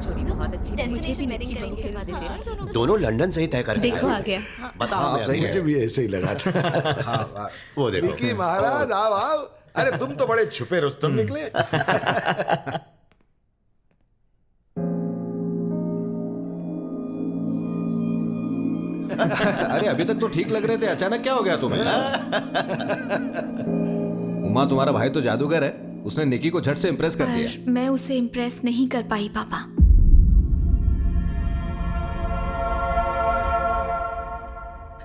मुझे भी निकी बहू करवा देते। दोनों लंदन से ही तय कर देखो आ गया। बता हाँ, हमें सही अभी मुझे है। भी ऐसे ही लगा था। हाँ, वो देखो निकी महाराज आओ आओ। अरे तुम तो बड़े छुपे रुस्तम निकले। अरे अभी तक तो ठीक लग रहे थे, अचानक क्या हो गया तुम्हें? उमा तुम्हारा भाई तो जादूगर है, उसने निकी को झट से इम्प्रेस कर दिया। पर मैं उसे इम्प्रेस नहीं कर पाई पापा।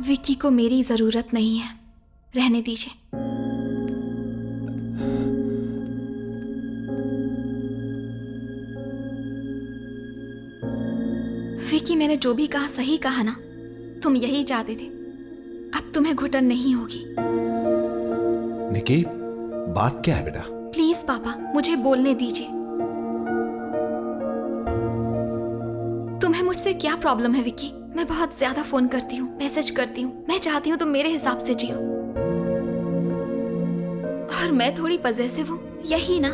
विक्की को मेरी जरूरत नहीं है, रहने दीजिए। विक्की, मैंने जो भी कहा सही कहा ना? तुम यही चाहते थे। अब तुम्हें घुटन नहीं होगी। निकी, बात क्या है बेटा? प्लीज पापा, मुझे बोलने दीजिए। तुम्हें मुझसे क्या प्रॉब्लम है विक्की? मैं बहुत ज्यादा फोन करती हूँ, मैसेज करती हूँ। मैं चाहती हूँ तुम मेरे हिसाब से जियो। और मैं थोड़ी पजेसिव हूँ, यही ना?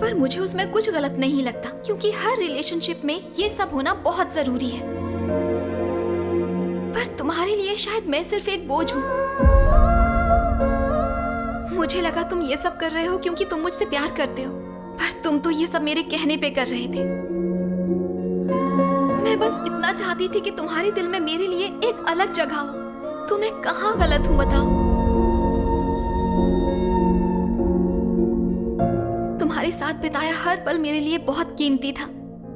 पर मुझे उसमें कुछ गलत नहीं लगता, क्योंकि हर रिलेशनशिप में ये सब होना बहुत जरूरी है। पर तुम्हारे लिए शायद मैं सिर्फ एक बोझ हूँ। मुझे लगा तुम ये सब कर रहे हो क्योंकि तुम मुझसे प्यार करते हो, पर तुम तो ये सब मेरे कहने पे कर रहे थे। मैं बस इतना चाहती थी कि तुम्हारे दिल में मेरे लिए एक अलग जगह हो। तो मैं कहाँ गलत हूँ बताओ? तुम्हारे साथ बिताया हर पल मेरे लिए बहुत कीमती था।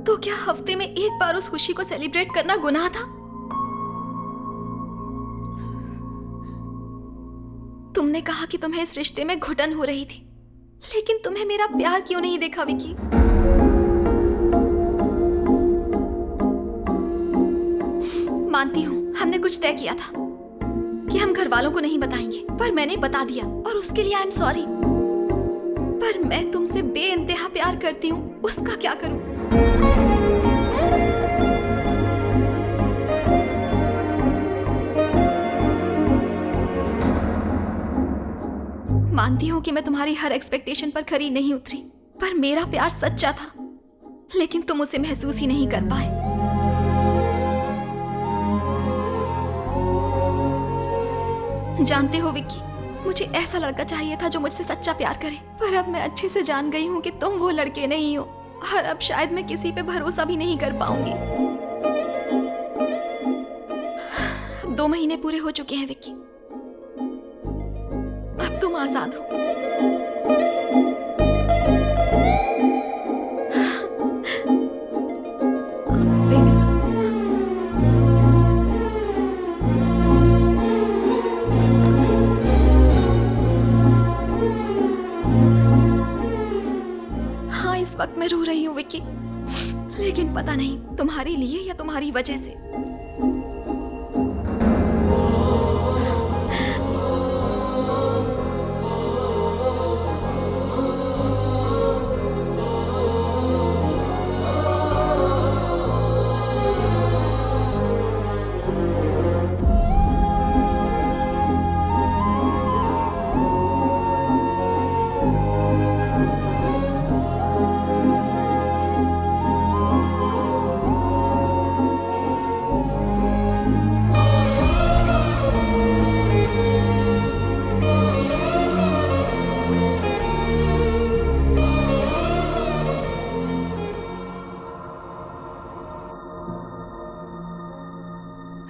तो क्या हफ्ते में एक बार उस खुशी को सेलिब्रेट करना गुनाह था? तुमने कहा कि तुम्हें इस रिश्ते में घुटन हो रही थी, लेकिन तुम्हें मेरा प्यार क्यों नहीं देखा विक्की? मानती हूँ हमने कुछ तय किया था कि हम घर वालों को नहीं बताएंगे, पर मैंने बता दिया और उसके लिए आई एम सॉरी। पर मैं तुमसे बेइंतहा प्यार करती हूँ, उसका क्या करूँ? मानती हूँ कि मैं तुम्हारी हर एक्सपेक्टेशन पर खरी नहीं उतरी, पर मेरा प्यार सच्चा था, लेकिन तुम उसे महसूस ही नहीं कर पाए। जानते हो विक्की, मुझे ऐसा लड़का चाहिए था जो मुझसे सच्चा प्यार करे, पर अब मैं अच्छे से जान गई हूँ कि तुम वो लड़के नहीं हो, और अब शायद मैं किसी पे भरोसा भी नहीं कर पाऊंगी। 2 महीने पूरे हो चुके हैं विक्की, अब तुम आजाद हो। बेटा, हाँ इस वक्त मैं रो रही हूँ विक्की, लेकिन पता नहीं तुम्हारे लिए या तुम्हारी वजह से।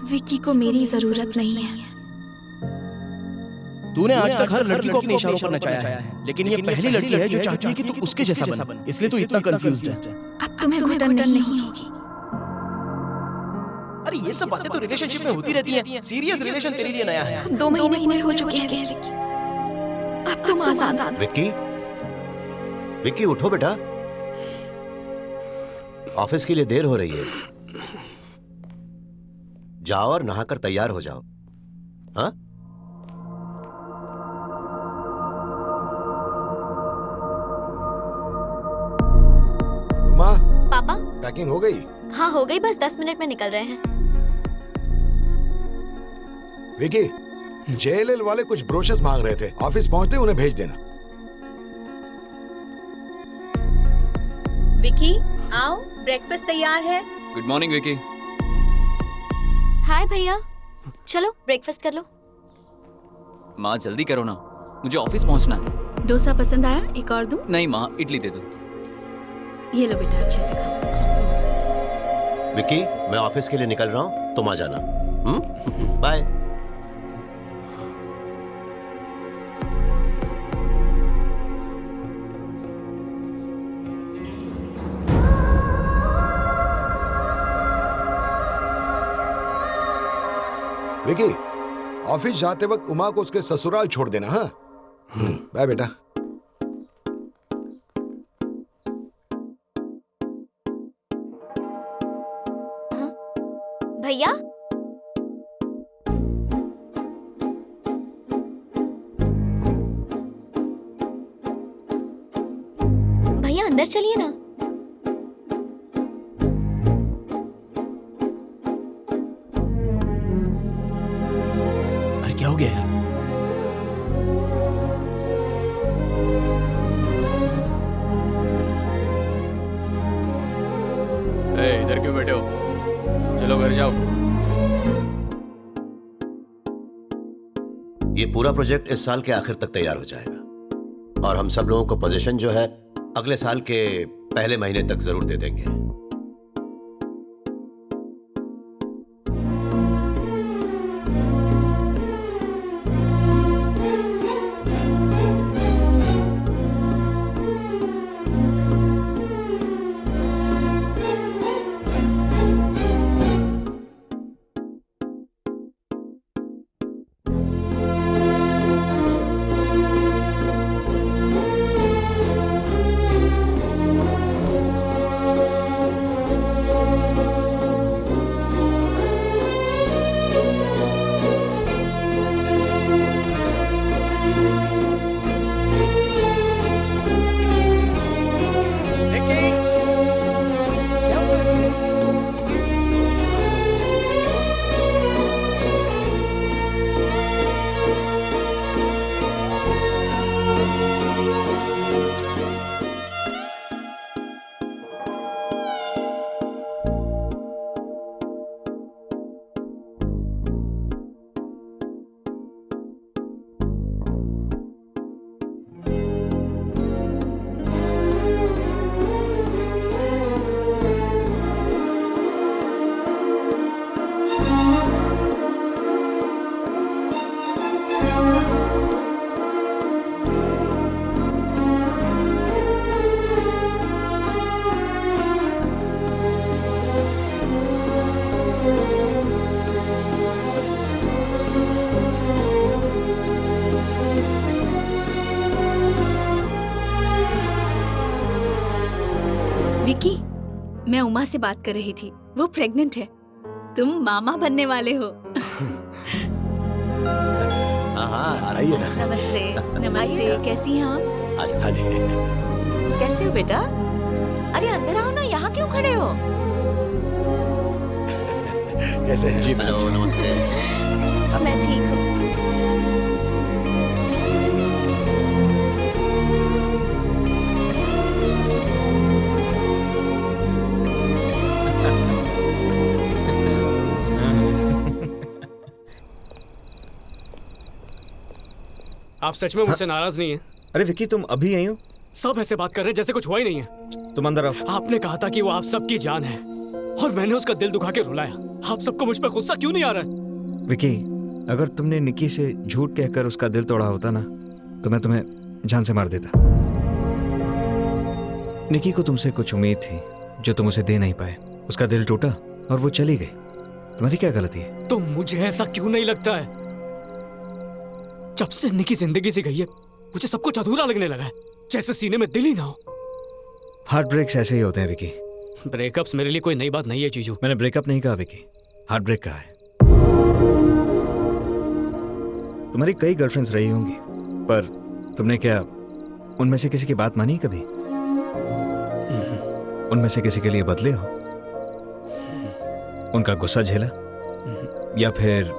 विक्की को मेरी जरूरत नहीं है। तूने आज तक हर लड़की को अपने इशारों पर नचाया है, लेकिन ये पहली लड़की है जो चाहती है कि तू उसके जैसा बन, इसलिए तू इतना कंफ्यूज्ड है। अब तुम्हें घुटन नहीं होगी। अरे ये सब बातें तो रिलेशनशिप में होती रहती हैं। सीरियस रिलेशन तेरे लिए नया है। 2 महीने पूरे हो चुके हैं विक्की, अब तुम आजाद। विक्की, विक्की उठो बेटा, ऑफिस के लिए देर हो रही है। जाओ और नहाकर तैयार हो जाओ। हाँ? उमा, पापा, पैकिंग हो गई? हाँ हो गई, बस 10 मिनट में निकल रहे हैं। विकी, JLL वाले कुछ ब्रोशर्स मांग रहे थे, ऑफिस पहुंचते उन्हें भेज देना। विकी आओ, ब्रेकफास्ट तैयार है। Good morning Vicky. हाय भैया, चलो ब्रेकफास्ट कर लो। माँ जल्दी करो ना, मुझे ऑफिस पहुंचना है। डोसा पसंद आया? एक और दूं? नहीं माँ, इडली दे दो। ये लो बेटा, अच्छे से खाओ। विक्की, मैं ऑफिस के लिए निकल रहा हूँ, तुम आ जाना। बाय। विकी, ऑफिस जाते वक्त उमा को उसके ससुराल छोड़ देना। हाँ, बाय बेटा। भैया, भैया अंदर चलिए ना। अरे क्या हो गया यार? इधर क्यों बैठे हो? चलो घर जाओ। ये पूरा प्रोजेक्ट इस साल के आखिर तक तैयार हो जाएगा और हम सब लोगों को पोजीशन जो है अगले साल के पहले महीने तक जरूर दे देंगे। विकी, मैं उमा से बात कर रही थी, वो प्रेग्नेंट है। तुम मामा बनने वाले हो। हाँ, आइए ना। नमस्ते। नमस्ते, कैसी हैं आप? हाँ जी। कैसे हो बेटा? अरे अंदर आओ ना, यहाँ क्यों खड़े हो? कैसे हैं? जी हेलो, नमस्ते। मैं ठीक हूँ। आप सच में मुझसे नाराज नहीं हैं? अरे विक्की, तुम अभी आई हो? सब ऐसे बात कर रहे हैं जैसे कुछ हुआ ही नहीं है। तुम अंदर आओ। आपने कहा था कि वो आप सबकी जान है और मैंने उसका दिल दुखा के रुलाया। आप सबको मुझ पर गुस्सा क्यों नहीं आ रहा है? विक्की, अगर तुमने निकी से झूठ कहकर उसका दिल तोड़ा होता ना, तो मैं तुम्हें जान से मार देता। निकी को तुमसे कुछ उम्मीद थी जो तुम उसे दे नहीं पाए। उसका दिल टूटा और वो चली गई। तुम्हारी क्या गलती है? तो मुझे ऐसा क्यों नहीं लगता है? जब से निकी जिंदगी से गई है, मुझे सब कुछ अधूरा लगने लगा है, जैसे सीने में दिल ही ना हो। हार्ट ब्रेक्स ऐसे ही होते हैं विक्की। ब्रेकअप्स मेरे लिए कोई नई बात नहीं है चीजू। मैंने ब्रेकअप नहीं कहा विक्की, हार्ट ब्रेक कहा है। तुम्हारी कई गर्लफ्रेंड्स रही होंगी, पर तुमने क्या उनमें से किसी की बात मानी कभी? उनमें से किसी के लिए बदले हो? उनका गुस्सा झेला? या फिर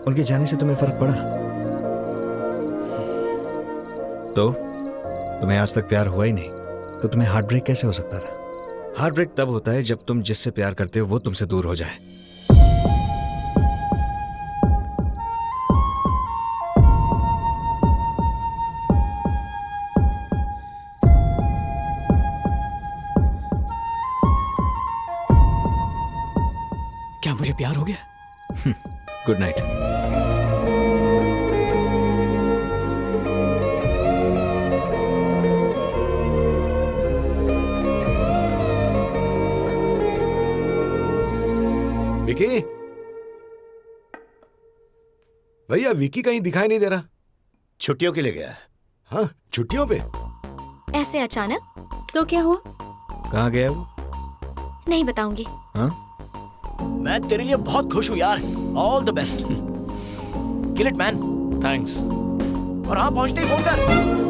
उनके जाने से तुम्हें फर्क पड़ा? तो तुम्हें आज तक प्यार हुआ ही नहीं, तो तुम्हें हार्ट ब्रेक कैसे हो सकता था? हार्ट ब्रेक तब होता है जब तुम जिससे प्यार करते हो वो तुमसे दूर हो जाए। क्या मुझे प्यार हो गया? Good night. विकी, भैया विकी कहीं दिखाई नहीं दे रहा। छुट्टियों के लिए गया है। हाँ, छुट्टियों पे? ऐसे अचानक? तो क्या हुआ? कहाँ गया वो? नहीं बताऊंगी। हाँ? मैं तेरे लिए बहुत खुश हूँ यार। All the best. Kill it man. Thanks. और हाँ, पहुंचते ही फोन कर।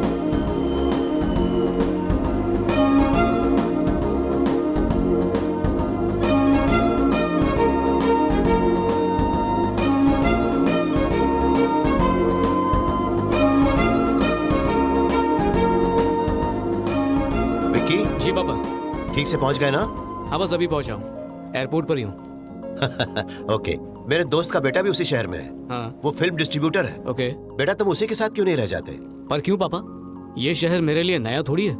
विक्की, जी पापा। ठीक से पहुंच गए ना? हाँ बस अभी पहुंचा हूँ, एयरपोर्ट पर ही हूँ। ओके, मेरे दोस्त का बेटा भी उसी शहर में है। हाँ। वो फिल्म डिस्ट्रीब्यूटर है। ओके। बेटा तुम उसी के साथ क्यों नहीं रह जाते? पर क्यों पापा? ये शहर मेरे लिए नया थोड़ी है।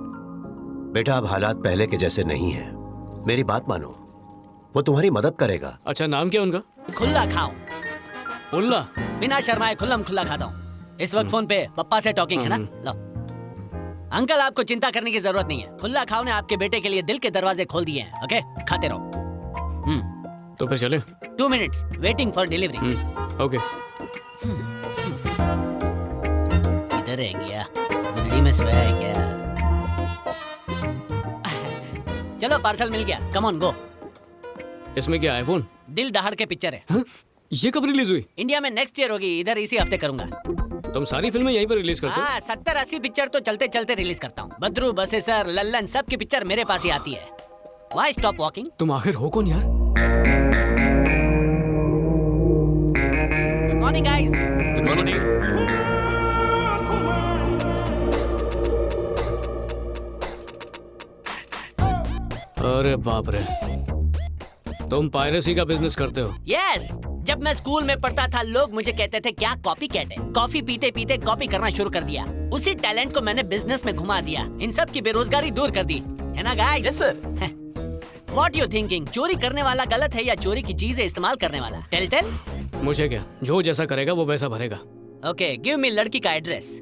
बेटा अब हालात पहले के जैसे नहीं है। मेरी बात मानो, वो तुम्हारी मदद करेगा। अच्छा, नाम क्या उनका? खुल्ला खाओ, उल्ला। बिना शर्माए खुल्लम खुल्ला खाता हूँ। इस वक्त फोन पे पप्पा से टॉकिंग है ना? लो अंकल, आपको चिंता करने की जरूरत नहीं है। खुल्ला खाओ ने आपके बेटे के लिए दिल के दरवाजे खोल दिए हैं। ओके, खाते रहो। तो फिर चले? 2 minutes waiting for delivery. Okay. इधर है क्या? गुदड़ी में सोया है क्या? चलो पार्सल मिल गया, कम ऑन गो। इसमें क्या, आईफोन? दिल दहाड़ के पिक्चर है। हाँ? ये कब रिलीज हुई? इंडिया में नेक्स्ट ईयर होगी, इधर इसी हफ्ते करूंगा। तुम सारी फिल्में यहीं पर रिलीज करते हो? हाँ, 70-80 पिक्चर तो चलते चलते रिलीज करता हूँ। बद्रू, बसेसर, लल्लन, सब की पिक्चर मेरे पास ही आती है। Why stop walking? तुम आखिर हो कौन यार? Good morning, guys. Good morning. अरे बाप रे, तुम पायरेसी का बिजनेस करते हो? Yes. जब मैं स्कूल में पढ़ता था लोग मुझे कहते थे क्या कॉपी कैट है। कॉफी पीते पीते कॉपी करना शुरू कर दिया। उसी टैलेंट को मैंने बिजनेस में घुमा दिया। इन सब की बेरोजगारी दूर कर दी, है ना guys? Yes sir. What you thinking? चोरी करने वाला गलत है या चोरी की चीजें इस्तेमाल करने वाला? टेल। मुझे क्या, जो जैसा करेगा वो वैसा भरेगा। ओके, गिव मी लड़की का एड्रेस।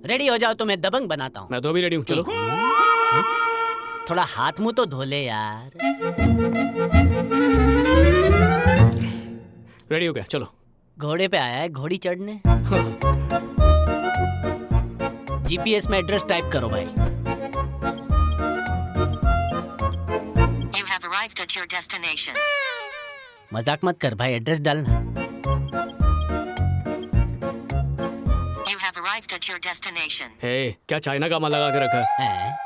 रेडी हो जाओ तो मैं दबंग बनाता हूँ। मैं तो अभी रेडी हूँ, चलो। थोड़ा हाथ मुंह तो धो ले यार। रेडी हो गया, चलो। घोड़े पे आया है घोड़ी चढ़ने। जीपीएस में एड्रेस टाइप करो भाई। You have arrived at your destination. मजाक मत कर भाई, एड्रेस डालना। You have arrived at your destination. हे, क्या चाइना का माल लगा के रखा है? हैं?